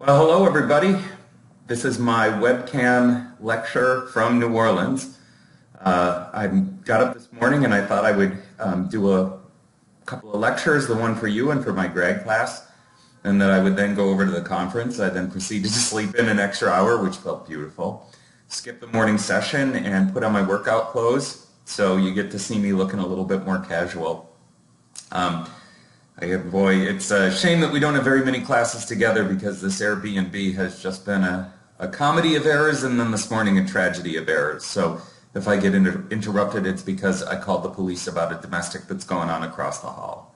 Well, hello everybody. This is my webcam lecture from New Orleans. I got up this morning and I thought I would do a couple of lectures, the one for you and for my grad class, and that I would then go over to the conference. I then proceeded to sleep in an extra hour, which felt beautiful. Skip the morning session and put on my workout clothes, so you get to see me looking a little bit more casual. Boy, it's a shame that we don't have very many classes together because this Airbnb has just been a comedy of errors and then this morning a tragedy of errors. So if I get interrupted, it's because I called the police about a domestic that's going on across the hall.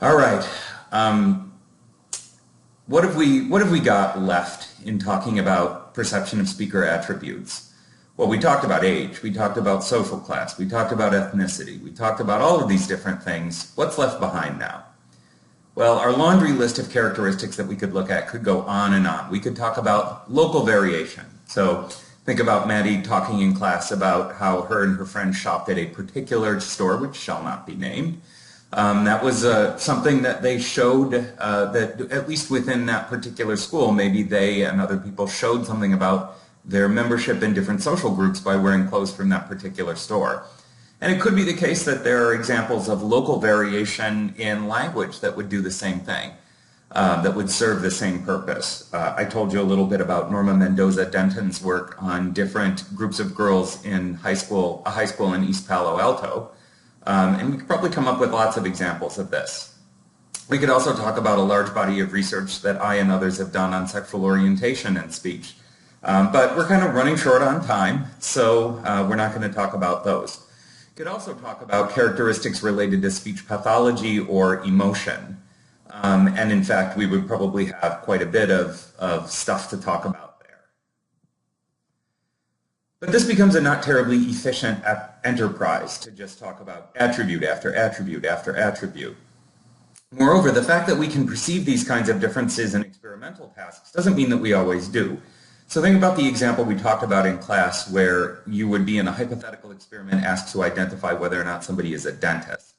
All right. What have we got left in talking about perception of speaker attributes? Well, we talked about age, we talked about social class, we talked about ethnicity, we talked about all of these different things. What's left behind now? Well, our laundry list of characteristics that we could look at could go on and on. We could talk about local variation. So think about Maddie talking in class about how her and her friends shopped at a particular store, which shall not be named. That was something that they showed that at least within that particular school, maybe they and other people showed something about their membership in different social groups by wearing clothes from that particular store. And it could be the case that there are examples of local variation in language that would do the same thing, that would serve the same purpose. I told you a little bit about Norma Mendoza-Denton's work on different groups of girls in a high school in East Palo Alto. And we could probably come up with lots of examples of this. We could also talk about a large body of research that I and others have done on sexual orientation and speech. But we're kind of running short on time, so we're not going to talk about those. We could also talk about characteristics related to speech pathology or emotion. And in fact, we would probably have quite a bit of stuff to talk about there. But this becomes a not terribly efficient enterprise to just talk about attribute after attribute after attribute. Moreover, the fact that we can perceive these kinds of differences in experimental tasks doesn't mean that we always do. So think about the example we talked about in class where you would be in a hypothetical experiment asked to identify whether or not somebody is a dentist.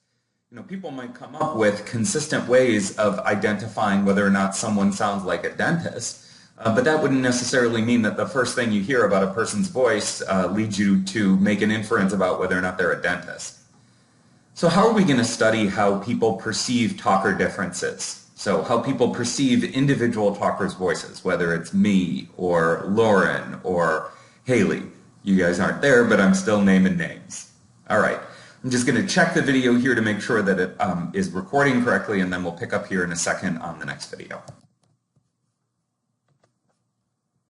You know, people might come up with consistent ways of identifying whether or not someone sounds like a dentist, but that wouldn't necessarily mean that the first thing you hear about a person's voice leads you to make an inference about whether or not they're a dentist. So how are we going to study how people perceive talker differences? So how people perceive individual talkers' voices, whether it's me or Lauren or Haley. You guys aren't there, but I'm still naming names. All right, I'm just going to check the video here to make sure that it is recording correctly, and then we'll pick up here in a second on the next video.